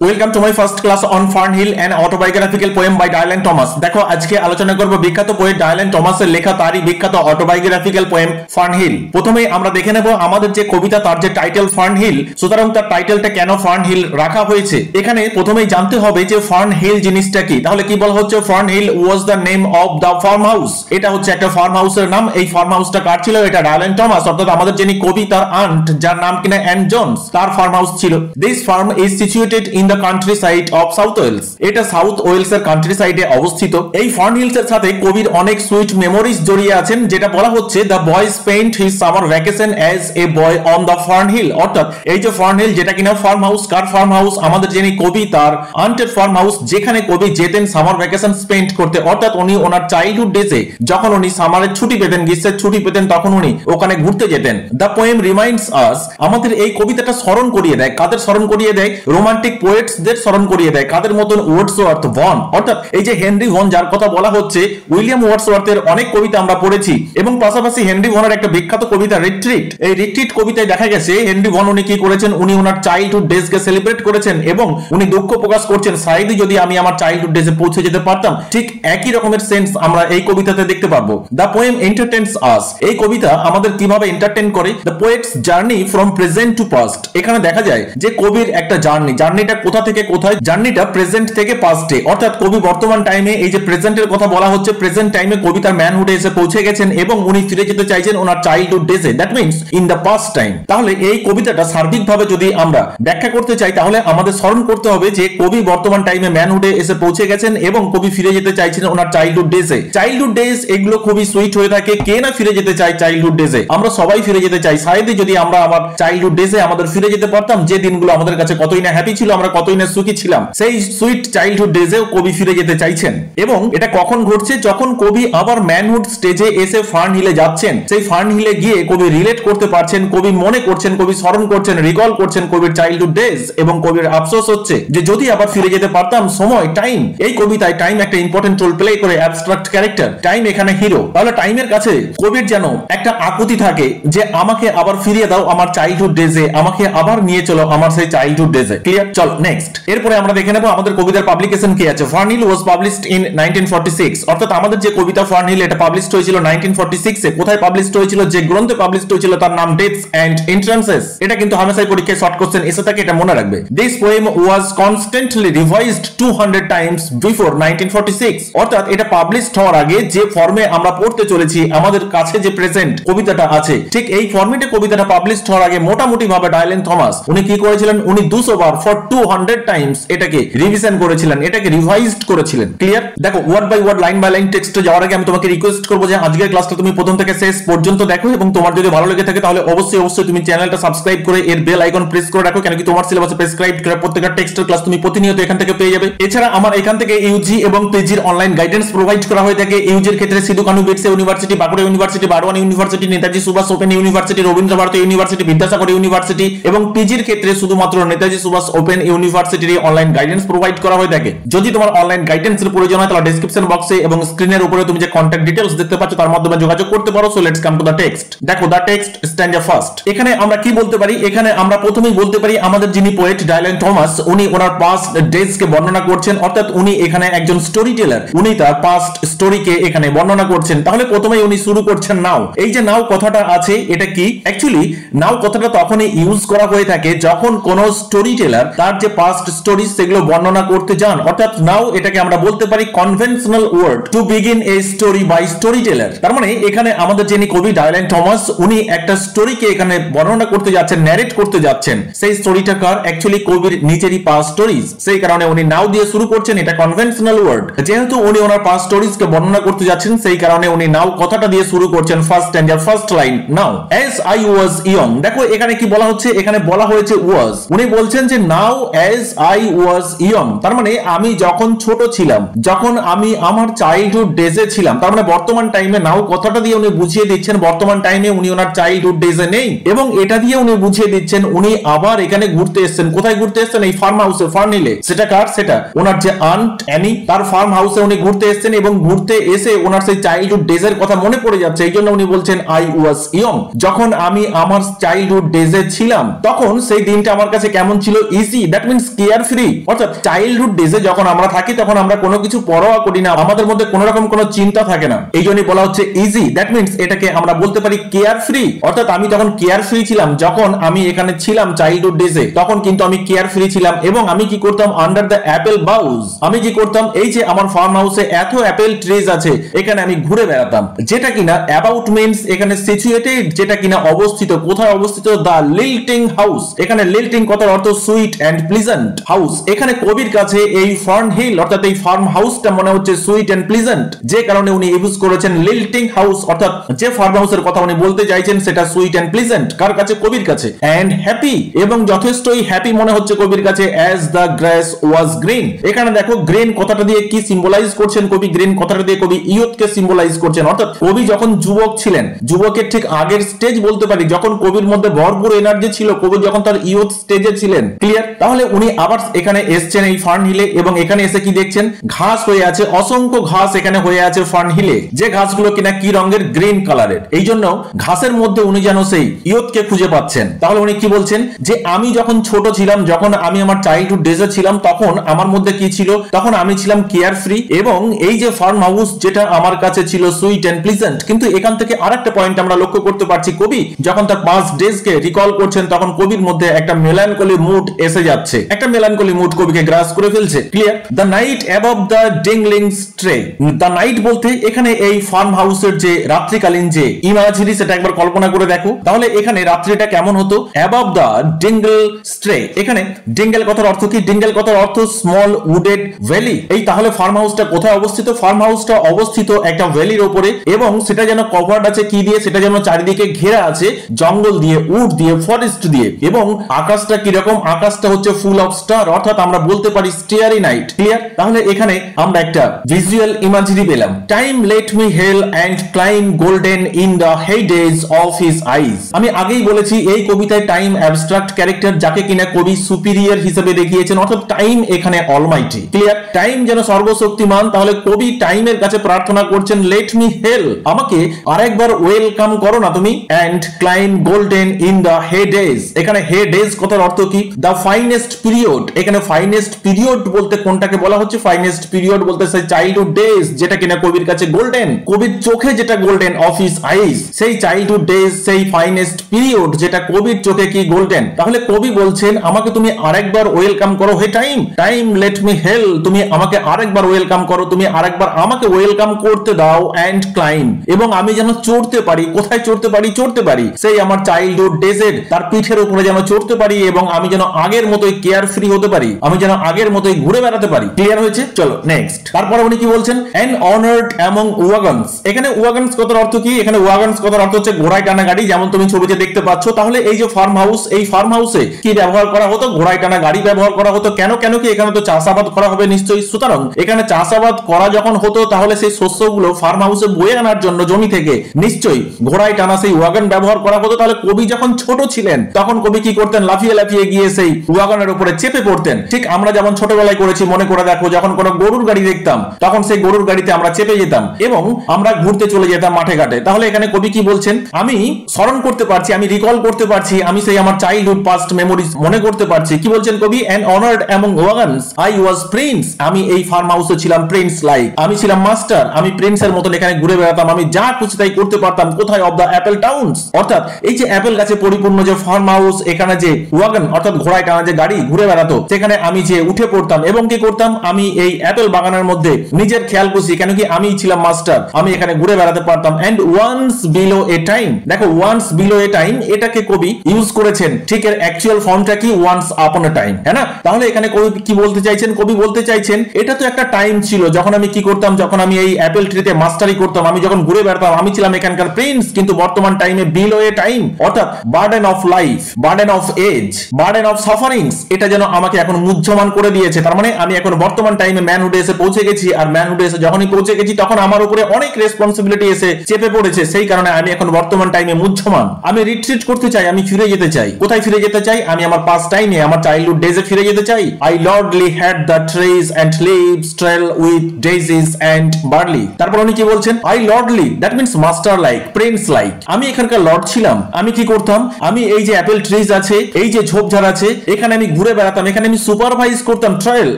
Welcome to my first class on Fern Hill and autobiographical poem by Dylan Thomas. দেখো আজকে আলোচনা করব বিখ্যাত পোয়েট ডায়ালেন টমাসের লেখা তারই বিখ্যাত অটোবায়োগ্রাফিক্যাল পোয়েম ফার্নহিল। প্রথমেই আমরা দেখে নেব আমাদের যে কবিতা তার যে টাইটেল ফার্নহিল, সুতরাং তার টাইটেলটা কেন ফার্নহিল রাখা হয়েছে। এখানে প্রথমেই জানতে হবে যে ফার্নহিল জিনিসটা কি। তাহলে কি বলা হচ্ছে, ফার্নহিল was the name of the farm house. এটা হচ্ছে একটা ফার্ম হাউসের নাম। এই ফার্ম হাউসটা কার ছিল? এটা ডায়ালেন টমাস, অর্থাৎ আমাদের যিনি কবি তার আন্ট, যার নাম কিনা অ্যান জোন্স, তার ফার্ম হাউস ছিল। This farm is situated in the countryside of South Wales. এটা সাউথ ওয়েলস এর কান্ট্রি সাইডে অবস্থিত। এই ফার্নহিলস এর সাথে কবির অনেক সুইট মেমোরিজ জড়িয়ে আছেন, যেটা বলা হচ্ছে the boy spent his summer vacation as a boy on the ফার্নহিল। অর্থাৎ এই যে ফার্নহিল, যেটা কিনা ফার্ম হাউস, কার ফার্ম হাউস? আমাদের যিনি কবি তার আন্টের ফার্ম হাউস, যেখানে কবি যেতেন সামার ভ্যাকেশন স্পেন্ড করতে। অর্থাৎ উনি ওনার চাইল্ডহুড ডেজে যখন উনি সামারের ছুটি পেতেন, গ্রীষ্মের ছুটি পেতেন, তখন উনি ওখানে ঘুরতে যেতেন। দ্য পোয়েম রিমাইন্ডস আস, আমাদের এই কবিতাটা স্মরণ করিয়ে দেয়, কাদের স্মরণ করিয়ে দেয়? রোমান্টিক পোয়েটসদের স্মরণ করিয়ে দেয়। কাদের মতন? Wordsworth Vaughan. অর্থাৎ এই যে হেনরি ভন, যার কথা বলা হচ্ছে, উইলিয়াম ওয়ার্ডসওয়ার্থের অনেক কবিতা আমরা পড়েছি, এবং পাশাপাশি হেনরি ভনের একটা বিখ্যাত কবিতা রিট্রিট। এই রিট্রিট কবিতায় দেখা গেছে হেনরি ভন উনি কি করেছেন, উনি ওনার চাইল্ডহুড ডেজ কে সেলিব্রেট করেছেন এবং উনি দুঃখ প্রকাশ করছেন, সাইদি যদি আমি আমার চাইল্ডহুড ডেজে পৌঁছে যেতে পারতাম। ঠিক একই রকমের সেন্স আমরা এই কবিতাতে দেখতে পাবো। দ্য পোয়েম এন্টারটেইনস আস, এই কবিতা আমাদের কিভাবে এন্টারটেইন করে? The poet's journey from present to past. এখানে দেখা যায় যে কবির একটা জার্নিটা কোথা থেকে কোথায়? জার্নিটা প্রেজেন্ট থেকে পাস্টে, অর্থাৎ কবি বর্তমান টাইমে, এই যে প্রেজেন্টের কথা বলা হচ্ছে, প্রেজেন্ট টাইমে কবি তার ম্যানহুডে এসে পৌঁছে গেছেন এবং উনি ফিরে যেতে চাইছেন ওনার চাইল্ডহুড ডেজে, that means in the past time. তাহলে এই কবিতাটা সার্বিকভাবে যদি আমরা ব্যাখ্যা করতে চাই, তাহলে আমাদের স্মরণ করতে হবে যে কবি বর্তমান টাইমে ম্যানহুডে এসে পৌঁছে গেছেন এবং কবি ফিরে যেতে চাইছেন ওনার চাইল্ডহুড ডেজে। চাইল্ডহুড ডেজ এগুলো খুবই সুইট হয়ে থাকে। কে না ফিরে যেতে চাই চাইল্ডহুড ডেজে? আমরা সবাই ফিরে যেতে চাই। সাইদি যদি আমরা আমার চাইল্ডহুড ডেজে আমাদের ফিরে যেতে পারতাম, যে দিনগুলো আমাদের কাছে কতই না হ্যাপি ছিল, আমরা কতই না সুখী ছিলাম, সেই সুইট চাইল্ডহুড ডেজেও কবি ফিরে যেতে চাইছেন। এবং এটা কখন ঘটছে? যখন কবি আবার ম্যানহুড স্টেজে এসে ফার্নহিলে যাচ্ছেন। সেই ফার্নহিলে গিয়ে কবি রিলেট করতে পারছেন, কবি মনে করছেন, কবি স্মরণ করছেন, রিকল করছেন কবির চাইল্ডহুড ডেজ, এবং কবির আফসোস হচ্ছে যে যদি আবার ফিরে যেতে পারতাম। সময়, টাইম, এই কবিতায় টাইম একটা ইম্পর্টেন্ট রোল প্লে করে, অ্যাবস্ট্রাক্ট ক্যারেক্টার, টাইম এখানে হিরো। তাহলে টাইমের কাছে কবির যেন একটা আকুতি থাকে যে আমাকে আবার ফিরিয়ে দাও আমার চাইল্ডহুড ডেজে, আমাকে আবার নিয়ে চলো আমার সেই চাইল্ডহুড ডেজে। ক্লিয়ার? চল নেক্সট। এরপরে আমরা দেখে নেব আমাদের কবিতার পাবলিকেশন কি আছে। ফার্নহিল ওয়াজ পাবলিশড ইন 1946, অর্থাৎ আমাদের যে কবিতা ফার্নহিল, এটা পাবলিশড হয়েছিল 1946 এ। কোথায় পাবলিশড হয়েছিল? যে গ্রন্থে পাবলিশড হয়েছিল তার নাম ডেথস এন্ড এন্ট্রান্সেস। এটা কিন্তু হামেশাই পরীক্ষায় শর্ট কোশ্চেন এসে থাকে, এটা মনে রাখবে। This poem was constantly revised 200 Times before 1946, অর্থাৎ এটা পাবলিশড হওয়ার আগে যে ফর্মে আমরা পড়তে চলেছি, আমাদের কাছে যে প্রেজেন্ট কবিতাটা আছে, ঠিক এই ফর্মেটে কবিতাটা পাবলিশড হওয়ার আগে মোটামুটি ভাবে ডায়ালেন থমাস উনি কি করেছিলেন? উনি 200 বার, ফর 200 টাইমস এটাকে রিভিশন করেছিলেন, এটাকে রিভাইজড করেছিলেন। ক্লিয়ার? দেখো, word by word, line by line টেক্সটে যাওয়ার আগে আমি তোমাকে রিকোয়েস্ট করবো যে আজকের ক্লাসটা তুমি প্রথম থেকে শেষ পর্যন্ত দেখো, এবং তোমার যদি ভালো লেগে থাকে তাহলে অবশ্যই তুমি চ্যানেলটা সাবস্ক্রাইব করে এর বেল আইকন প্রেস করে রাখো, কেন কি তোমার সিলেবাসে প্রেসক্রাইব করা প্রত্যেকটা টেক্সটের ক্লাস তুমি প্রতিনিয়ত এখান থেকে পেয়ে যাবে। এছাড়া আমার এখান থেকে ইউজি এবং পিজির অনলাইন গাইডেন্স প্রোভাইড করা হয়ে থাকে। ইউজির ক্ষেত্রে Sidhu Kanu Birsa University, Bankura University, Barwani University, Netaji Subhas Open University, Rabindra Bharati University, Vidyasagar University, এবং পিজির ক্ষেত্রে শুধুমাত্র নেতাজি সুভাষ ওপেন ইউনিভার্সিটির অনলাইন গাইডেন্স প্রোভাইড করা হয়ে থাকে। যদি তোমার অনলাইন গাইডেন্সের প্রয়োজন হয় তাহলে ডেসক্রিপশন বক্সে এবং স্ক্রিনের উপরে তুমি যে কন্টাক্ট ডিটেইলস দেখতে পাচ্ছ তার মাধ্যমে যোগাযোগ করতে পারো। So let's come to the text. দেখো, দ্য টেক্সট স্ট্যান্ডা ফার্স্ট। এখানে আমরা কি বলতে পারি? এখানে আমরা প্রথমেই বলতে পারি আমাদের যিনি পোয়েট ডায়ালেন থমাস, উনি ওনার পাস্ট ডেজ কে বর্ণনা করছেন, অর্থাৎ উনি এখানে একজন স্টোরি টেলার, উনি তার পাস্ট স্টোরিকে এখানে বর্ণনা করছেন। তাহলে প্রথমেই উনি শুরু করছেন নাও। এই যে নাও কথাটা আছে, এটা কি? অ্যাকচুয়ালি নাও কথাটা তখনই ইউজ করা হয়ে থাকে যখন কোন স্টোরি টেলার তার যে পাস্ট স্টোরি সেগুলো বর্ণনা করতে যান, অর্থাৎ নাও এটাকে আমরা বলতে পারি conventional word to begin a story by storyteller. তার মানে এখানে আমাদের যিনি কবি ডায়ালেন থমাস, উনি একটা স্টোরিকে এখানে বর্ণনা করতে যাচ্ছেন, ন্যারেট করতে যাচ্ছেন। সেই স্টোরিটা কার? অ্যাকচুয়ালি কবির নিজেরই পাস্ট স্টোরিজ, সেই কারণে উনি নাও দিয়ে শুরু করছেন। এটা কনভেনশনাল ওয়ার্ড, যেহেতু উনি ওনার পাস্ট স্টোরিজ কে বর্ণনা করতে যাচ্ছেন, সেই কারণে উনি নাও কথাটা দিয়ে শুরু করছেন। First stanza first line, now as I was young. দেখো এখানে কি বলা হচ্ছে? এখানে বলা হয়েছে ওয়াজ। উনি বলছেন যে নাও অ্যাজ আই ওয়াজ ইয়ং, তার মানে আমি যখন ছোট ছিলাম, যখন আমি আমার চাইল্ডহুড ডেজে ছিলাম। তার মানে বর্তমান টাইমে নাও কথাটা দিয়ে উনি বুঝিয়ে দিচ্ছেন বর্তমান টাইমে উনি ওনার চাইল্ডহুড ডেজে নেই, এবং এটা দিয়ে উনি বুঝিয়ে দিচ্ছেন উনি আবার এখানে ঘুরতে এসেছেন। কোথায় ঘুরতে এসেছেন? এই ফার্ম হাউসে, ফার্নহিলে। সেটা কার? সেটা ওনার যে আন্ট অ্যানি, তার ফার্ম হাউসে উনি ঘুরতে এসেছেন, এবং ঘুরতে এসে ওনার সেই চাইল্ডহুড ডেজের কথা মনে পড়ে যাচ্ছে। এই জন্য উনি বলছেন আই ওয়াজ ইয়ং, যখন আমি আমার চাইল্ডহুড ডেজে ছিলাম তখন সেই দিনটা আমার কাছে কেমন ছিল? Easy, that means care free, অর্থাৎ চাইল্ডহুড ডেজে যখন আমরা থাকি তখন আমরা কোনো কিছু পরোয়া করি না, আমাদের মধ্যে কোনো রকম কোনো চিন্তা থাকে না, এই জন্যই বলা হচ্ছে ইজি। দ্যাট মিন্স এটাকে আমরা বলতে পারি কেয়ার ফ্রি, অর্থাৎ আমি তখন কেয়ার ফ্রি ছিলাম যখন আমি এখানে ছিলাম চাইল্ডহুড ডেজে, তখন কিন্তু আমি কেয়ার ফ্রি ছিলাম। এবং আমি কি করতাম, আন্ডার দ্য অ্যাপেল বাউজ আমি কি করতাম, এই যে আমার ফার্ম হাউসে এত অ্যাপেল ট্রিজ আছে এখানে আমি ঘুরে বেড়াতাম, যেটা কিনা অ্যাবাউট মিন্স এখানে সিচুয়েটেড, যেটা কিনা অবস্থিত, কোথায় অবস্থিত, দ্য লিল্টিং হাউস। এখানে লিল্টিং কথার অর্থ সুইট এন্ড প্লিজেন্ট হাউস। এখানে কবির কাছে এই ফার্ন হিল অর্থাৎ এই ফার্ম হাউসটা মনে হচ্ছে সুইট এন্ড প্লিজেন্ট, যে কারণে উনি ইউজ করেছেন লিল্টিং হাউস, অর্থাৎ যে ফার্ম হাউসের কথা উনি বলতে চাইছেন সেটা সুইট এন্ড প্লিজেন্ট। কার কাছে? কবির কাছে। এন্ড হ্যাপি, এবং যথেষ্টই হ্যাপি মনে হচ্ছে কবির কাছে, as the grass was green. এখানে দেখো গ্রিন কথাটা দিয়ে কি সিম্বলাইজ করছেন কবি, গ্রিন কথাটা দিয়ে কবি ইয়ুথকে সিম্বলাইজ করছেন, অর্থাৎ কবি যখন যুবক ছিলেন, যুবকের ঠিক আগের স্টেজ বলতে পারি, যখন কবির মধ্যে ভরপুর এনার্জি ছিল, কবি যখন তার ইয়ুথ স্টেজে ছিলেন। ক্লিয়ার? তাহলে উনি আবার এখানে এসছেন এই ফার্ন হিলে, এবং এখানে এসে কি দেখছেন, ঘাস হয়ে আছে, অসংখ্য ঘাস এখানে হয়ে আছে ফার্ন হিলে, যে ঘাসগুলো কিনা কি রঙের, গ্রিন কালারের। এই জন্য ঘাসের মধ্যে উনি যেন সেই ইয়ুথকে খুঁজে পাচ্ছেন। তাহলে উনি কি বলছেন, যে আমি যখন ছোট ছিলাম, যখন আমি আমার চাইল্ডহুড ডেজে ছিলাম, তখন আমার মধ্যে কি ছিল, তখন আমি ছিলাম কেয়ার ফ্রি, এবং এই যে ফার্ম হাউস যেটা আমার কাছে ছিল সুইট এন্ড প্লিজেন্ট। কিন্তু এখান থেকে আরেকটা পয়েন্ট আমরা লক্ষ্য করতে পারছি, কবি যখন তার পাস্ট ডেজকে রিকল করছেন তখন কবির মধ্যে একটা মেলানকলি মুড এসে যাচ্ছে, একটা মেলানকলি মুড কবিকে গ্রাস করে ফেলছে। Clear? The night above the dingle starry. The night বলতে এখানে এই ফার্ম হাউসের যে রাত্রিকালীন যে ইমাজিরি, সেটা একবার কল্পনা করে দেখো। তাহলে এখানে রাত্রিটা কেমন হতো, অ্যাবভ দ্য ডিঙ্গল স্ট্রে। এখানে ডিঙ্গেল কথার অর্থ কি, ডিঙ্গেল কথার অর্থ স্মল উডেড ভ্যালি। এই তাহলে ফার্ম হাউসটা কোথায় অবস্থিত, ফার্ম হাউসটা অবস্থিত একটা ভ্যালির উপরে, এবং সেটা যেন কভার্ড আছে কি দিয়ে, সেটা যেন চারিদিকে ঘেরা আছে জঙ্গল দিয়ে, উড দিয়ে, ফরেস্ট দিয়ে। এবং আকাশটা কিরকম, আকাশটা হচ্ছে ফুল অফ স্টার, অর্থাৎ আমরা বলতে পারি স্টিয়ারি নাইট। ক্লিয়ার? তাহলে এখানে আমরা একটা ভিজুয়াল ইমাজিনি পেলাম। Time let me hail and climb golden in the heydays of his eyes. আমি আগেই বলেছি এই কবিতায় টাইম অ্যাবস্ট্রাক্ট ক্যারেক্টার, যাকে কিনা কবি সুপিরিয়র হিসেবে দেখিয়েছেন, অর্থাৎ টাইম এখানে অলমাইটি। ক্লিয়ার? টাইম যেন সর্বশক্তিমান, তাহলে কবি টাইমের কাছে প্রার্থনা করছেন, লেট মি হেল, আমাকে আরেকবার ওয়েলকাম করো না তুমি, and climb golden in the heydays. এখানে হেডেজ কথার অর্থ কি, দ্য ফাইনেস্ট পিরিয়ড। এখানে ফাইনেস্ট পিরিয়ড বলতে কোনটাকে বলা হচ্ছে, ফাইনেস্ট পিরিয়ড বলতে সেই চাইল্ডহুড ডেজ যেটা কিনা কবির কাছে গোল্ডেন, কবির চোখে যেটা গোল্ডেন, অফ হিজ আইজ, সেই চাইল্ডহুড ডেজ, সেই ফাইনেস্ট পিরিয়ড যেটা কবির চোখে কি গোল্ডেন। তাহলে কবি বলছেন আমাকে তুমি আরেকবার ওয়েলকাম করো, হে টাইম, টাইম লেট মি হেল, তুমি আমাকে আরেকবার ওয়েলকাম করো, তুমি আরেকবার আমাকে ওয়েলকাম করতে দাও, এন্ড ক্লাইম, এবং আমি যেন চড়তে পারি, কোথায় চড়তে পারি, চড়তে পারি সেই আমার চাইল্ডহুড ডেজের তার পিঠের উপরে যেন চড়তে পারি, এবং আমি যেন আগের মতোই কেয়ার ফ্রি হতে পারি, আমি যেন আগের মতোই ঘুরে বেড়াতে পারি। ক্লিয়ার হয়েছে? চলো নেক্সট। তারপরে উনি কি বলছেন, এন্ড অনার্ড অ্যামং ওয়াগনস। এখানে ওয়াগনস কথার অর্থ কি, এখানে ওয়াগনস কথার অর্থ হচ্ছে ঘোড়ায় টানা গাড়ি, যেমন তুমি ছবিতে দেখতে পাচ্ছ। তাহলে এই যে ফার্ম হাউস, এই ফার্ম হাউসে কি ব্যবহার করা হতো, ঘোড়ায় টানা গাড়ি ব্যবহার করা হতো। কেন কেন কি, এখানে তো চাষাবাদ করা হবে নিশ্চয়ই, সুতরাং এখানে চাষাবাদ করা যখন হতো তাহলে সেই শস্যগুলো ফার্ম হাউসে বয়ে আনার জন্য জমি থেকে নিশ্চয়ই ঘোড়ায় টানা সেই ওয়াগন ব্যবহার করা হতো। তাহলে কবি যখন ছোট ছিলেন তখন কবি কি করতেন, লাফিয়ে লাফিয়ে গিয়ে সেই ওয়াগনের উপরে চেপে পড়তেন। ঠিক আমরা যেমন ছোটবেলায় করেছি, মনে করে দেখো, যখন কোনো গরুর গাড়ি দেখতাম তখন সেই গরুর গাড়িতে আমরা চেপে যেতাম এবং আমরা ঘুরতে চলে যেতাম মাঠে ঘাটে। তাহলে এখানে কবি কি বলছেন, আমি স্মরণ করতে পারছি, আমি রিকল করতে পারছি, আমি সেই আমার চাইল্ডহুড পাস্ট মেমোরিজ মনে করতে পারছি। কি বলছেন কবি, and honoured among wagons I was prince. আমি এই ফার্ম হাউসে ছিলাম প্রিন্স লাইক, আমি ছিলাম মাস্টার, আমি প্রিন্সের মতন এখানে ঘুরে বেড়াতাম, আমি যা খুশি তাই করতে পারতাম। কোথায়, অফ দ্য অ্যাপেল টাউন্স, অর্থাৎ এই যে অ্যাপেল গাছে পরিপূর্ণ যে ফার্ম হাউস, এখানে যে ওয়াগন অর্থাৎ ঘোড়ায় টানা যে গাড়ি ঘুরে বেড়াতো, সেখানে আমি যে উঠে পড়তাম এবং কি করতাম, আমি এই অ্যাপেল বাগানের মধ্যে নিজের খেয়াল খুশি, কেন কি আমি ছিলাম মাস্টার, আমি এখানে ঘুরে বেড়াতে পারতাম। And once below a time, দেখো ওয়ান্স বিলো এ টাইম এটাকে কবি ইউজ করেছেন, ঠিক এর অ্যাকচুয়াল ফর্মটা কি, ওয়ান্স আপন এ টাইম, হ্যাঁ না? তাহলে এখানে কবি কি বলতে চাইছেন, কবি বলতে চাইছেন এটা তো একটা টাইম ছিল যখন আমি কি করতাম, যখন আমি এই অ্যাপেল ট্রিতে মাস্টারি করতাম, আমি যখন ঘুরে বেড়াতাম, আমি ছিলাম এখানকার প্রিন্স। কিন্তু বর্তমান টাইমে বিলো এ টাইম অর্থাৎ burden of life, burden of age, burden of sufferings, এটা যেন আমাকে এখন মুহ্যমান করে দিয়েছে। তার মানে আমি এখন বর্তমান টাইমে ম্যানহুডে এসে পৌঁছে গেছি, আর ম্যানহুডে এসে যখনই পৌঁছে গেছি তখন আমার উপরে অনেক রেসপন্সিবিলিটি এসে চেপে পড়েছে, সেই কারণে আমি এখন বর্তমান টাইমে মুহ্যমান। আমি রিট্রিট করতে চাই, আমি ফিরে যেতে চাই। কোথায় ফিরে যেতে চাই, আমি আমার পাস্ট টাইমে, আমার চাইল্ডহুড ডেজে ফিরে যেতে চাই। I lordly had the trees and leaves trail with daisies and barley. তারপর উনি কি বলছেন, I lordly, that means master like, prince like, আমি এখানকার লর্ড ছিলাম। আমি কি করতাম, আমি এই যে অ্যাপেল ট্রিজ আছে, এই যে ঝোপঝাড় আছে, এখানে আমি ঘুরে বেড়াতাম, এখানে আমি সুপারভাইজ করতাম ট্রায়াল,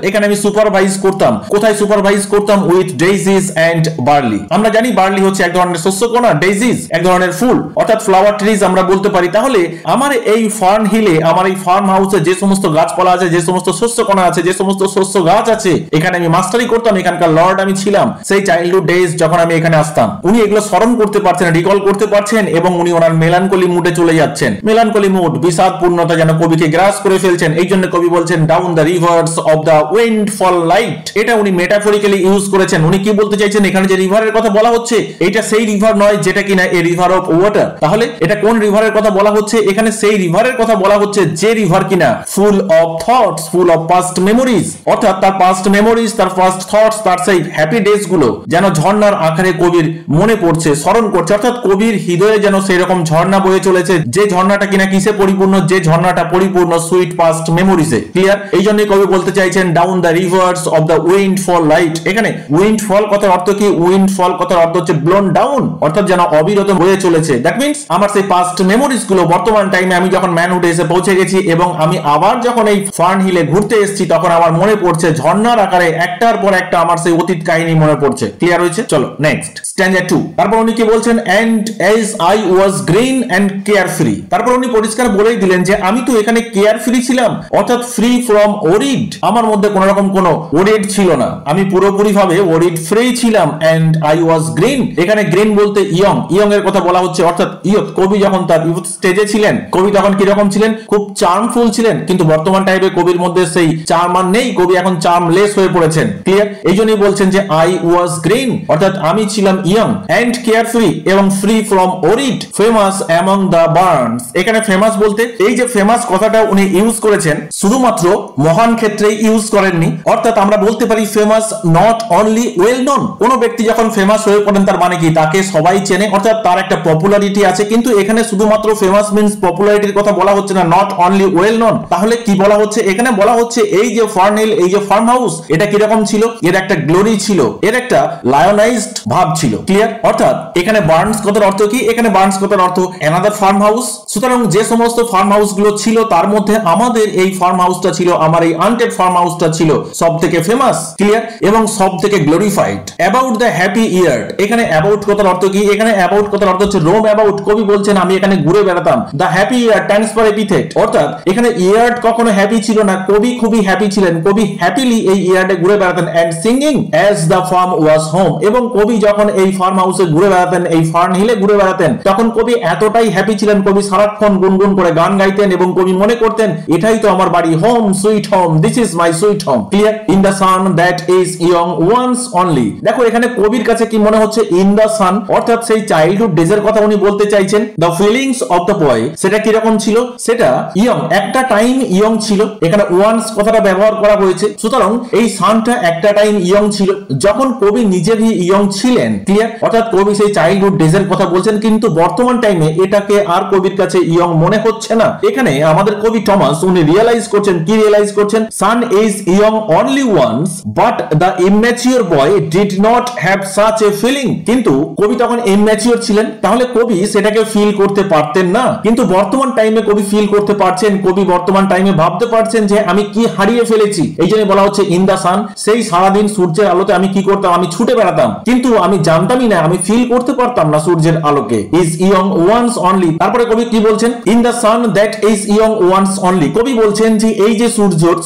এখানে আমি সুপারভাইজ করতাম, কোথায় সুপারভাইজ করতাম? With daisies and barley. আমরা জানি বার্লি হচ্ছে এক ধরনের শস্যকণা, ডেইজিস এক ধরনের ফুল অর্থাৎ ফ্লাওয়ার ট্রিজ আমরা বলতে পারি। তাহলে আমার এই ফার্ন হিলে, আমার এই ফার্ম হাউসে যে সমস্ত গাছপালা আছে, যে সমস্ত শস্যকণা আছে, যে সমস্ত শস্য গাছ আছে, এখানে আমি মাস্টারি করতাম, এখানকার লর্ড আমি ছিলাম সেই চাইল্ডহুড ডেজ যখন আমি এখানে আসতাম। উনি এগুলো স্মরণ করতে পারছেন, রিকল করতে পারছেন এবং উনি ওনার মেলানকলি মুডে চলে যাচ্ছেন। মেলানকলি মুড, বিষাদ পূর্ণতা যেন কবিকে গ্রাস করে ফেলছেন। এই জন্য কবি বলছেন down the rivers of the windfall light. এটা উনি মেটাফরিক্যালি ইউজ করেছেন। উনি কি বলতে চাইছেন? এখানে যে রিভারের কথা বলা হচ্ছে এটা সেই রিভার নয় যেটা কিনা এ রিভার অফ ওয়াটার। তাহলে এটা কোন রিভারের কথা বলা হচ্ছে? এখানে সেই রিভারের কথা বলা হচ্ছে যে রিভার কিনা full of thoughts, full of past memories, অর্থাৎ তার পাস্ট মেমোরিজ, তার পাস্ট থটস, তার সেই হ্যাপি ডেজ গুলো যেন ঝর্ণার আকারে কবির মনে পড়ছে, স্মরণ করছে। অর্থাৎ কবির হৃদয়ে যেন সেই রকম ঝর্ণা বয়ে চলেছে, যে ঝর্ণাটা কিনা কিসে পরিপূর্ণ? যে ঝর্ণাটা পরিপূর্ণ সুইট পাস্ট মেমোরিজে। ক্লিয়ার? এই জন্যই কবি বলতে চাইছেন down the rivers of the windfall light. এখানে উইন্ড ফল কথার অর্থ কি? উইন্ড ফল কথার অর্থ হচ্ছে ব্লোন ডাউন, অর্থাৎ যেন অবিরত বয়ে চলেছে। দ্যাট মিন্স আমার সেই পাস্ট মেমোরিজ গুলো বর্তমান টাইমে আমি যখন ম্যানহুডে এসে পৌঁছে গেছি এবং আমি আবার যখন এই ফার্ন হিলে ঘুরতে এসেছি তখন আমার মনে পড়ছে ঝর্ণার আকারে একটার পর একটা আমার সেই অতীত কাহিনী মনে পড়ছে। ক্লিয়ার হয়েছে? চলো নেক্সট স্ট্যান্জা 2। তারপর উনি কি বলছেন? And as I was green and carefree. তারপর উনি পরিষ্কার বলেই দিলেন যে আমি তো এখানে কেয়ার ফ্রি ছিলাম, অর্থাৎ ফ্রি ফ্রম ওরিড। আমার মধ্যে কোন রকম কোনো ওরিড ছিল না, আমি পুরোপুরি ভাবে ওরিড ফ্রি ছিলাম। এন্ড আই ওয়াজ গ্রিন, এখানে গ্রিন বলতে ইয়ং, ইয়ং এর কথা বলা হচ্ছে। অর্থাৎ ইয়ুথ, কবি যখন তার ইয়ুথ স্টেজে ছিলেন, কবি তখন কিরকম ছিলেন? খুব চার্মফুল ছিলেন। কিন্তু বর্তমান টাইপে কবির মধ্যে সেই চার্ম আর নেই, কবি এখন চার্মলেস হয়ে পড়েছেন। ক্লিয়ার? এই জন্যই বলছেন যে আই ওয়াজ গ্রিন, অর্থাৎ আমি ছিলাম ইয়ং এন্ড কেয়ার ফ্রি এবং free from worried, famous among the barns. এখানে ফেমাস বলতে এই যে ফেমাস কথাটা উনি ইউজ করেছেন শুধুমাত্র মহান ক্ষেত্রে ইউজ করেননি। অর্থাৎ আমরা বলতে পারি famous not only well known. কোন ব্যক্তি যখন ফেমাস হয়ে পড়েন তার মানে কি? তাকে সবাই চেনে, অর্থাৎ তার একটা পপুলারিটি আছে। কিন্তু এখানে শুধুমাত্র ফেমাস মিন্স পপুলারিটির কথা বলা হচ্ছে না, নট অনলি ওয়েল নোন। তাহলে কি বলা হচ্ছে? এখানে বলা হচ্ছে এই যে ফার্ন হিল, এই যে ফার্ম হাউস, এটা কিরকম ছিল? এর একটা গ্লোরি ছিল, এর একটা লায়নাইজড ভাব ছিল। ক্লিয়ার? অর্থাৎ এখানে বার্নস কথার অর্থ কি? এখানে বার্নস কথার অর্থ অ্যানাদার ফার্ম হাউস। সুতরাং যে সমস্ত ফার্ম হাউস গুলো ছিল তার মধ্যে আমাদের এই ফার্ম হাউসটা ছিল, আমার এই আনটেড ফার্ম হাউসটা ছিল সব থেকে ফেমাস। ক্লিয়ার? এবং সব থেকে glorified. About the happy yard, এখানে অ্যাবাউট কথার অর্থ কি? এখানে অ্যাবাউট কথার অর্থ হচ্ছে রোম অ্যাবাউট। কবি বলছেন আমি এখানে ঘুরে বেড়াতাম। The happy yard transfer epithet, অর্থাৎ এখানে ইয়ার্ড কখনো হ্যাপি ছিল না, কবি খুবই হ্যাপি ছিলেন। কবি হ্যাপিলি এই ইয়ার্ডে ঘুরে বেড়াতেন। And singing as the farm was home, এবং কবি যখন এই ফার্ম হাউসে ঘুরে বেড়াতেন, এই ফার্ন হিলে ঘুরে বেড়াতেন, তখন কবি এতটাই হ্যাপি ছিলেন, কবি সারাক্ষণ গুনগুন করে গান গাইতেন এবং কবি মনে করতেন এটাই তো আমার বাড়ি, home sweet home, this is my sweet home. Clear? In the sun that is young once only. দেখো এখানে কবির কাছে কি মনে হচ্ছে? ইন দ্য সান, অর্থাৎ সেই চাইল্ডহুড ডেজের কথা উনি বলতে চাইছেন। The feelings of the boy, সেটা কিরকম ছিল? সেটা ইয়ং, একটা টাইম ইয়ং ছিল। এখানে ওয়ান্স কথাটা ব্যবহার করা হয়েছে। সুতরাং এই সানটা একটা টাইম ইয়ং ছিল যখন কবি নিজেরই ইয়ং ছিলেন। ক্লিয়ার? অর্থাৎ কবি সেই চাইল্ডহুড ডেজের কথা বলছেন, কিন্তু বর্তমান টাইমে এটাকে আর কবির কাছে ইয়ং মনে হচ্ছে না। এখানে আমাদের কবি টমাস উনি রিয়েলাইজ করছেন, কি রিয়েলাইজ করছেন? Sun is young only once but the immature boy did not have such a feeling. কিন্তু কবি তখন ইম্যাচিওর ছিলেন, তাহলে কবি সেটাকে ফিল করতে পারতেন না। কিন্তু বর্তমান টাইমে কবি ফিল করতে পারছেন, কবি বর্তমান টাইমে ভাবতে পারছেন যে আমি কি হারিয়ে ফেলেছি। এই জন্য বলা হচ্ছে ইন দা সান, সেই সারাদিন সূর্যের আলোতে আমি কি করতাম? আমি ছুটে বেড়াতাম, কিন্তু আমি জানতামই না, আমি ফিল করতে পারতাম না সূর্যের আলোকে। Is young once only. তারপরে কবি কি বলছেন? In the sun that is young once only. কবি বলছেন যে এই যে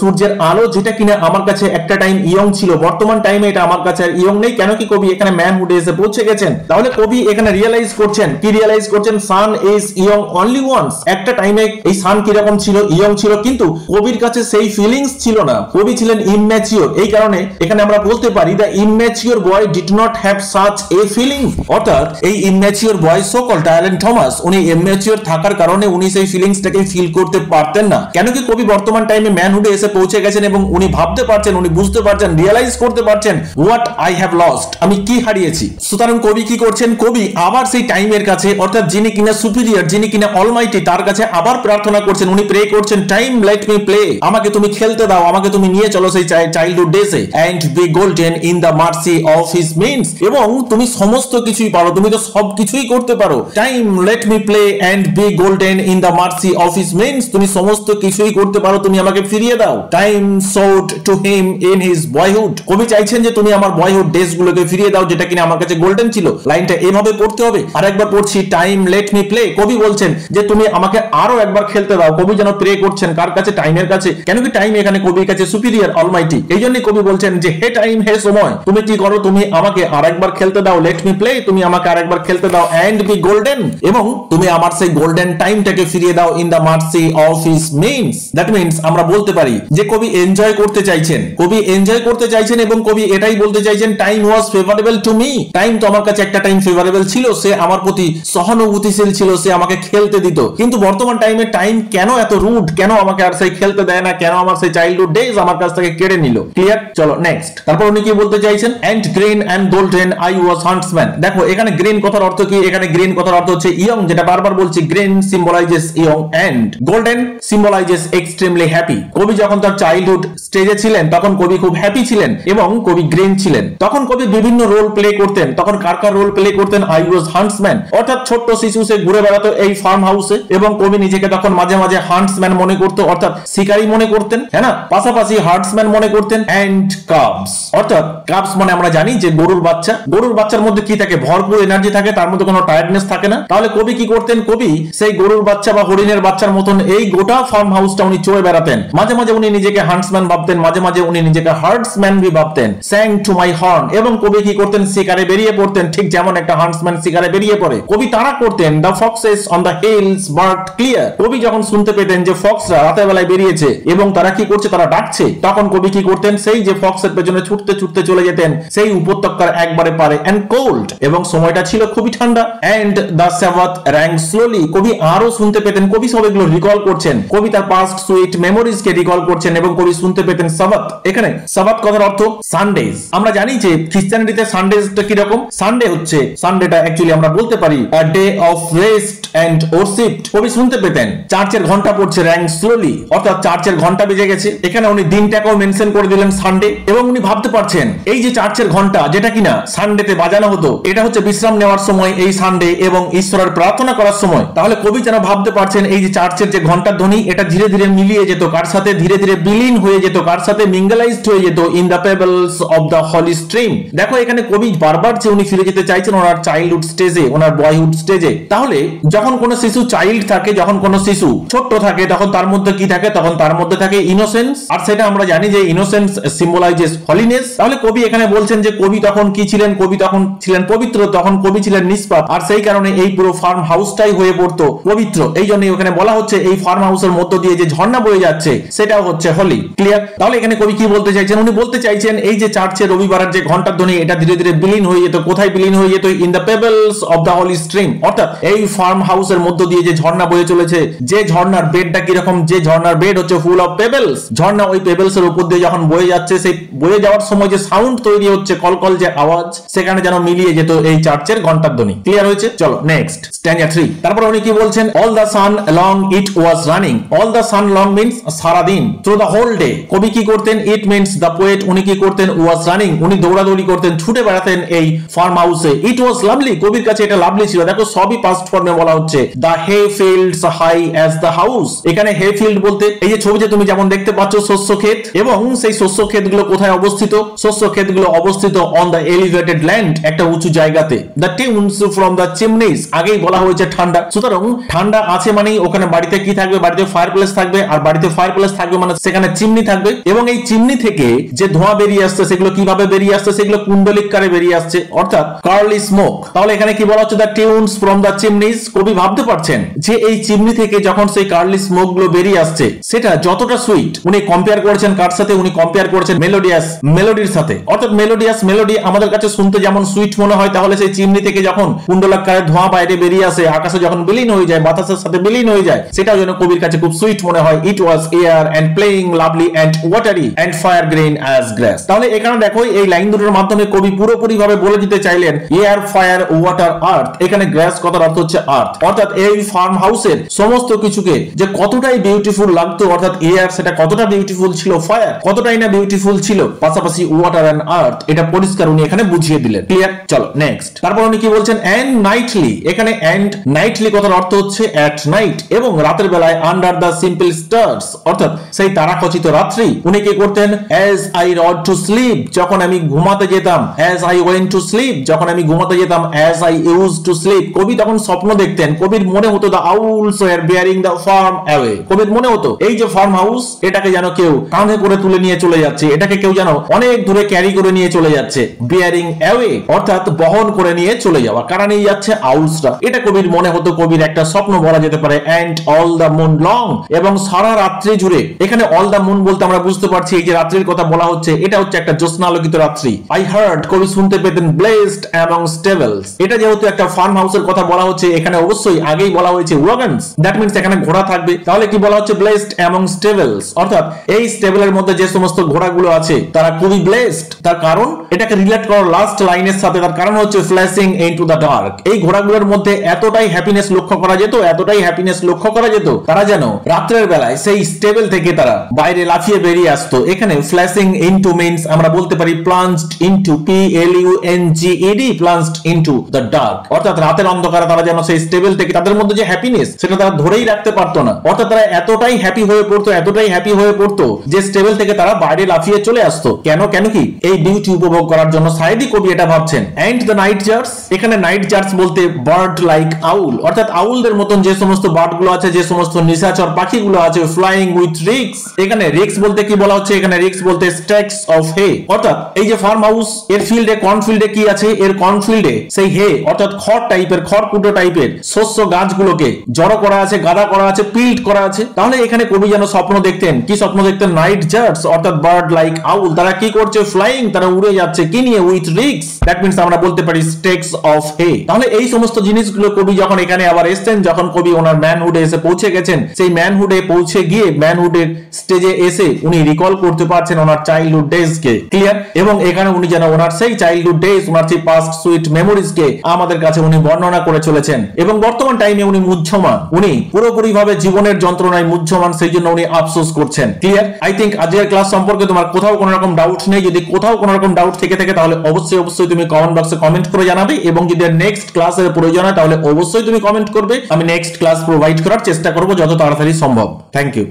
সূর্যের আলো যেটা কিনা আমার কাছে একটা টাইম ইয়ং ছিল, বর্তমান টাইমে এটা আমার কাছে আর ইয়ং নেই। কেন কি? কবি এখানে ম্যানহুডে এসে পৌঁছে গেছেন। তাহলে কবি এখানে রিয়েলাইজ করছেন, কি রিয়েলাইজ করছেন? Sun is young only once. একটা টাইমে এই সান কিরকম ছিল? ইয়ং ছিল, কিন্তু কবির কাছে সেই ফিলিংস ছিল না, কবি ছিলেন ইম্যাচিওর। এই কারণে এখানে আমরা বলতে পারি the immature boy did not have such a feeling. অর্থাৎ এই immature boy so called Dylan Thomas, উনি ইম্যাচিওর থাকার কারণে উনি সেই ফিলিংসটাকে ফিল করতে পারতেন না। কেন কি? কবি বর্তমান টাইমে ম্যানহুডে এসে পৌঁছে গেছেন এবং উনি ভাবতে পারছেন, উনি বুঝতে পারছেন, রিয়েলাইজ করতে পারছেন হোয়াট আই হ্যাভ লস্ট, আমি কি হারিয়েছি। সুতরাং কবি কি করছেন? কবি আবার সেই টাইমের কাছে, অর্থাৎ যিনি কিনা সুপিরিয়র, যিনি কিনা অলমাইটি, তার কাছে আবার প্রার্থনা করছেন, উনি প্রে করছেন, টাইম লেট মি প্লে, আমাকে তুমি খেলতে দাও, আমাকে তুমি নিয়ে চলো সেই চাইল্ডহুড ডেজে, and be golden in the mercy of his means, এবং তুমি সমস্ত কিছুই পারো, তুমি তো সব কিছুই করতে পারো। Time let me play and be golden in the mercy of his means, তুমি সমস্ত কিছুই করতে পারো তুমি আমাকে ফিরিয়ে দাও। Time sought to him in his boyhood, কবি চাইছেন যে তুমি আমার বয়হুড ডেজ গুলোকে ফিরিয়ে দাও যেটা কিনা আমার কাছে গোল্ডেন ছিল। লাইনটা এভাবে পড়তে হবে। আরেকবার পড়ছি, টাইম লেট মি প্লে, কবি বলছেন যে তুমি আমাকে আরো একবার খেলতে দাও। কবি যেন প্রে করছেন কার কাছে? টাইমের কাছে। কেন কি টাইম এখানে কবির কাছে সুপিরিয়র, অলমাইটি। এই জন্যই কবি বলছেন যে হে টাইম, হে সময়, তুমি কি করো? তুমি আমাকে আরেকবার খেলতে দাও। লেট মি প্লে, তুমি আমাকে আরেকবার খেলতে দাও। এন্ড বি গোল্ডেন, এবং তুমি আমার সেই গোল্ডেন টাইমটাকে ফিরিয়ে দাও in the mercy of his means. That means আমরা বলতে পারি যে কবি এনজয় করতে চাইছেন, কবি এনজয় করতে চাইছেন এবং কবি এটাই বলতে চাইছেন time was favourable to me. Time তো আমার কাছে একটা টাইম ফেভারেবল ছিল, সে আমার প্রতি সহানুভূতিশীল ছিল, সে আমাকে খেলতে দিত। কিন্তু বর্তমান টাইমে টাইম কেন এত রুড, কেন আমাকে আর সেই খেলতে দেয় না, কেন আমার সেই চাইল্ডহুড ডেজ আমার কাছ থেকে কেড়ে নিল। ক্লিয়ার? চলো নেক্সট। তারপর উনি কি বলতে চাইছেন? And green and golden I was huntsman. দেখো এখানে গ্রিন কথার অর্থ কি? এখানে গ্রিন কথার অর্থ হচ্ছে ইয়ং, যেটা বারবার বলছি। Green symbolises young and golden symbolises extremely happy. কবি যখন তার চাইল্ডহুড স্টেজে ছিলেন তখন কবি খুব হ্যাপি ছিলেন এবং কবি গ্রিন ছিলেন। তখন কবি বিভিন্ন রোল প্লে করতেন। তখন কার কার রোল প্লে করতেন? আই ওয়াজ হান্টসম্যান, অর্থাৎ ছোট্ট শিশু সে ঘুরে বেড়াতো এই ফার্ম হাউসে, এবং কবি নিজেকে তখন মাঝে মাঝে হান্টসম্যান মনে করতো, অর্থাৎ শিকারী মনে করতেন, হ্যাঁ না? পাশাপাশি হান্টসম্যান মনে করতেন। এন্ড কাবস, অর্থাৎ কাবস মানে আমরা জানি যে গরুর বাচ্চা। গরুর বাচ্চার মধ্যে কি থাকে? ভরপুর এনার্জি থাকে, তার মধ্যে কোনো টায়ার্ডনেস থাকে না। তাহলে কবি কি করতেন? কবি সেই গরুর বাচ্চা বা হরিণের বাচ্চার মতন এই গোটা ফার্ম হাউসটা উনি চড়ে বেড়াতেন। মাঝে মাঝে উনি নিজেকে হান্টসম্যান ভাবতেন, মাঝে মাঝে উনি নিজেকে হার্টসম্যান ভি ভাবতেন। স্যাং টু মাই হর্ন, এবং কবি কি করতেন? শিকারে বেরিয়ে পড়তেন, ঠিক যেমন একটা হান্টসম্যান শিকারে বেরিয়ে পড়ে। কবি তাড়া করতেন। The foxes on the hills barked clear. কবি যখন শুনতে পেতেন যে ফক্সরা রাতের বেলায় বেরিয়েছে এবং তারা কি করছে? তারা ডাকছে, তখন কবি কি করতেন? সেই যে ফক্সের পেছনে ছুটতে ছুটতে চলে যেতেন সেই উপত্যকার একবারে পারে। এন্ড কোল্ড, এবং সময়টা ছিল খুবই ঠান্ডা। And the Sabbath rang slowly, কবি আরো শুনতে পেতেন। কবি সব এগুলো রিকল করছেন, কবি তার পাস্ট সুইট মেমোরিজ কে রিকল করছেন এবং কবি শুনতে পেতেন সাবাথ। এখানে সাবাথ কথার অর্থ সানডেজ। আমরা জানি যে খ্রিস্টানিটিতে সানডেজটা কি রকম? সানডে হচ্ছে, সানডেটা অ্যাকচুয়ালি আমরা বলতে পারি a day of rest and worship. কবি শুনতে পেতেন চার্চের ঘন্টা পড়ছে র‍্যাং স্লোলি, অর্থাৎ চার্চের ঘন্টা বেজে গেছে। এখানে উনি দিনটাকেও মেনশন করে দিলেন সানডে, এবং উনি ভাবতে পারছেন এই যে চার্চের ঘন্টা যেটা কিনা সানডেতে বাজানো হতো, এটা হচ্ছে বিশ্রাম নেওয়ার সময় এই সানডে এবং ঈশ্বরের প্রার্থনা করার সময়। তাহলে কবি যেন ভাবতে পারছেন এই যে চার্চের যে ঘন্টার ধ্বনি, এটা ধীরে ধীরে মিলিয়ে যেত কার সাথে? ধীরে ধীরে বিলীন হয়ে যেত কার সাথে? মিঙ্গলাইজড হয়ে যেত in the pebbles of the Holi stream. দেখো এখানে কবি বারবার যে উনি ফিরে যেতে চাইছেন ওনার চাইল্ডহুড স্টেজে, ওনার বয়হুড স্টেজে। তাহলে যখন কোনো শিশু চাইল্ড থাকে, যখন কোনো শিশু ছোট্ট থাকে, তখন তার মধ্যে কি থাকে? তখন তার মধ্যে থাকে ইনোসেন্স, আর সেটা আমরা জানি যে ইনোসেন্স সিম্বলাইজেস হলিনেস। তাহলে কবি এখানে বলছেন যে কবি তখন কি ছিলেন? কবি তখন ছিলেন পবিত্র, তখন কবি ছিলেন নিষ্পাপ, আর সেই কারণে এই পুরো ফার্ম হাউসটাই হয়ে পড়তো পবিত্র। এই জন্যই ওখানে বলা হচ্ছে এই ফার্ম হাউসের মধ্য দিয়ে যে ঝর্ণা বয়ে যাচ্ছে সেটাও হচ্ছে হলি। ক্লিয়ার? তাহলে এখানে কবি কি বলতে চাইছেন? উনি বলতে চাইছেন এই যে চার্চের রবিবারের যে ঘন্টার ধ্বনি, এটা ধীরে ধীরে বিলীন হয়ে যেত কোথায়? বিলীন হয়ে যেত in the pebbles of the Holi stream, অর্থাৎ এই ফার্ম হাউসের মধ্য দিয়ে যে ঝর্ণা বয়ে চলেছে, যে ঝর্ণার বেডটা কিরকম? যে ঝর্ণার বেড হচ্ছে ফুল অফ পেবলস। ঝর্ণা ওই পেবলস এর উপর দিয়ে যখন বয়ে যাচ্ছে, সেই বয়ে যাওয়ার সময় যে সাউন্ড তৈরি হচ্ছে, কলকল যে আওয়াজ, সেখানে যেন মিলিয়ে যেত এই চার্চের ঘন্টার ধ্বনি। ক্লিয়ার হয়েছে? চলো নেক্সট, স্ট্যান্জা 3। তারপর উনি কি বলছেন? All the sun long it was running. All the sun long means সারাদিন, থ্রু দ্য হোল ডে। কবি কি করতেন? ইট মিন্স দ্য পোয়েট, উনি কি করতেন? ওয়াজ রানিং, উনি দৌড়াদৌড়ি করতেন, ছুটে বেড়াতেন এই ফার্ম হাউসে। ইট ওয়াজ লাভলি, কবির কাছে এটা লাভলি ছিল। দেখো সবই পাস্ট ফর্মে বলা হচ্ছে। The hay fields high as the house. এখানে হে ফিল্ড বলতে এই যে ছবিতে তুমি যেমন দেখতে পাচ্ছ শস্য ক্ষেত, এবং সেই শস্য ক্ষেতগুলো কোথায় অবস্থিত? শস্য ক্ষেতগুলো অবস্থিত অন দ্য এলিভেটেড ল্যান্ড, একটা উঁচু জায়গাতে। দ্য টিউনস ফ্রম দ্য চিমনিজ, আগেই বলা হয়েছে ঠান্ডা, সুতরাং ঠান্ডা আছে মানেই ওখানে বাড়িতে কি থাকবে? বাড়িতে ফায়ার প্লেস থাকবে, আর বাড়িতে ফায়ার প্লেস থাকবে মানে সেখানে চিমনি থাকবে, এবং এই চিমনি থেকে যে ধোঁয়া বেরিয়ে আসছে সেগুলো কিভাবে বেরিয়ে আসছে? সেগুলো কুণ্ডলিকারে বেরিয়ে আসছে, অর্থাৎ কার্লি স্মোক। তাহলে এখানে কি বলা হচ্ছে? The tunes from the chimneys. কবি ভাবতে পারছেন যে এই চিমনি থেকে যখন সেই কার্লি স্মোক গুলো বেরিয়ে আসছে সেটা যতটা সুইট, উনি কম্পেয়ার করছেন কার সাথে? উনি কম্পেয়ার করছেন মেলোডিয়াস মেলোডির সাথে, অর্থাৎ মেলোডিয়াস মেলোডি আমাদের কাছে শুনতে যেমন সুইট মনে হয়, তাহলে সেই চিমনি থেকে যখন কুণ্ডলাকারে ধোঁয়া বাইরে বেরিয়ে আসে, আকাশে যখন বিলীন হয়ে যায়, বাতাসের সাথে বিলীন হয়ে যায়, সেটাও যেন কবির কাছে খুব সুইট মনে হয়। It was air and playing lovely and watery and fire green as grass. তাহলে এখানে দেখো এই লাইন দুটোর মাধ্যমে কবি পুরোপুরি ভাবে বলে দিতে চাইলেন এয়ার, ফায়ার, ওয়াটার, আর্থ। এখানে গ্রাস কথার অর্থ হচ্ছে আর্থ, অর্থাৎ এই ফার্ম হাউসের সমস্ত কিছুকে যে কতটাই বিউটিফুল লাগতো, অর্থাৎ এয়ার সেটা কতটা বিউটিফুল ছিল, ফায়ার কতটাই না বিউটিফুল ছিল, পাশাপাশি ওয়াটার এন্ড আর্থ এটা পরিষ্কার উনি এখানে বুঝিয়ে দিলেন। ক্লিয়ার? চলো নেক্সট। তারপর উনি কি বলছেন? And nightly. এখানে এন্ড নাইটলি কথার অর্থ হচ্ছে এট নাইট, এবং রাতের বেলায় under the simple pencil stars, অর্থাৎ সেই তারাখচিত রাত্রি উনি কি করতেন, as I rode to sleep, যখন আমি ঘুমাতে যেতাম, as I went to sleep, যখন আমি ঘুমাতে যেতাম, as I used to sleep। কবি তখন স্বপ্ন দেখতেন, কবির মনে হতো the owls were bearing the farm away, কবির মনে হতো এই যে ফার্ম হাউস এটাকে যেন কেউ কাঁধে করে তুলে নিয়ে চলে যাচ্ছে, এটাকে কেউ যেন অনেক দূরে ক্যারি করে নিয়ে চলে যাচ্ছে। বিয়ারিং অ্যাওয়ে অর্থাৎ বহন করে নিয়ে চলে যাওয়া, কারা নিয়ে যাচ্ছে, আউলসরা। এটা কবির মনে হতো, কবির একটা স্বপ্ন বলা যেতে পারে। And all the moon long, এবং সারা রাত্রি জুড়ে, এখানে অল দ্য মুন বলতে আমরা বুঝতে পারছি এই যে রাত্রির কথা বলা হচ্ছে এটা হচ্ছে একটা জ্যোৎস্নালোকিত রাত্রি। আই হার্ড, কবি শুনতে পেতেন, ব্লেসড অ্যামং স্টেবলস, এটা যেহেতু একটা ফার্ম হাউসের কথা বলা হচ্ছে এখানে অবশ্যই আগেই বলা হয়েছে ওয়াগনস, দ্যাট মিন্স এখানে ঘোড়া থাকবে। তাহলে কি বলা হচ্ছে, ব্লেসড অ্যামং স্টেবলস, অর্থাৎ এই স্টেবলের মধ্যে যে সমস্ত ঘোড়াগুলো আছে তারা খুবই ব্লেসড। তার কারণ এটাকে রিলেট করো লাস্ট লাইনের সাথে, তার কারণ হচ্ছে ফ্ল্যাশিং ইনটু দ্য ডার্ক, এই ঘোড়াগুলোর মধ্যে এতটাই হ্যাপিনেস লক্ষ্য করা যেত, এতটাই হ্যাপিনেস লক্ষ্য করা যেত, তারা যেন রাত্রের বেলায় সেই স্টেবল থেকে তারা বাইরে লাফিয়ে বেরিয়ে আসতো। এখানে ফ্ল্যাশিং ইনটু মিন্স আমরা বলতে পারি plunged into, PLUNGED, plunged into the dark, অর্থাৎ রাতের অন্ধকারে তারা যেন সেই স্টেবল থেকে তাদের মধ্যে যে হ্যাপিনেস সেটা তারা ধরেই রাখতে পারতো না, অর্থাৎ তারা এতটাই হ্যাপি হয়ে পড়তো, এতটাই হ্যাপি হয়ে পড়তো যে স্টেবল থেকে তারা বাইরে লাফিয়ে চলে আসতো। কেন কি এই বিউটি উপভোগ করার জন্য সাইদি কবি এটা ভাবছেন। এন্ড দ্য নাইট জার্স, এখানে নাইট জার্স বলতে বার্ড লাইক আউল, অর্থাৎ আউলদের মতন যে সমস্ত বার্ড গুলো আছে, যে সমস্ত নিশাচর পাখিগুলো আছে, ফ্লাইং উইথ রিক্স, এখানে রিক্স বলতে কি বলা হচ্ছে, এখানে রিক্স বলতে স্ট্যাকস অফ হে, অর্থাৎ এই যে ফার্ম হাউস এর ফিল্ডে, কর্নফিল্ডে কি আছে, এর কর্নফিল্ডে সেই হে অর্থাৎ খড় টাইপের, খড়কুটো টাইপের শস্য গাছগুলোকে জড়ো করা আছে, গাদা করা আছে, পিল্ড করা আছে। তাহলে এখানে কবি যেন স্বপ্ন দেখতেন, কি স্বপ্ন দেখতেন, নাইট জার্স অর্থাৎ বার্ড লাইক আউল, তারা কি করছে, ফ্লাইং, তারা উড়ে যাচ্ছে, কি নিয়ে, উইথ রিক্স, দ্যাট মিন্স আমরা বলতে পারি স্টেকস অফ হে। তাহলে এই সমস্ত জিনিসগুলো কবি যখন এখানে আবার এসেছেন, যখন কবি ওনার ম্যানহুডে এসে পৌঁছে গেছেন, সেই ম্যানহুডে পৌঁছে গিয়ে ম্যানহুডের স্টেজে এসে উনি রিকল করতে পারছেন ওনার চাইল্ডহুড ডেজ কে, ক্লিয়ার। এবং এখানে উনি যেন ওনার সেই চাইল্ডহুড ডেজ, ওনার সেই পাস্ট সুইট মেমোরিজ কে আমাদের কাছে উনি বর্ণনা করে চলেছেন। এবং বর্তমান টাইমে উনি মুহ্যমান, উনি পুরোপুরি ভাবে জীবনের যন্ত্রণায় মুহ্যমান, সেই জন্য উনি আফসোস করছেন, ক্লিয়ার। আই থিঙ্ক আজকের ক্লাস সম্পর্কে তোমার কোথাও কোনো রকম ডাউট নেই, যদি কোথাও কোনো রকম ডাউট থেকে থাকে তাহলে অবশ্যই তুমি কমেন্ট বক্সে কমেন্ট করে জানাবে, এবং যদি নেক্সট ক্লাসের প্রয়োজন হয় তাহলে অবশ্যই তুমি কমেন্ট করবে, আমি নেক্সট ক্লাস প্রোভাইড করার চেষ্টা করব যত তাড়াতাড়ি সম্ভব। Thank you.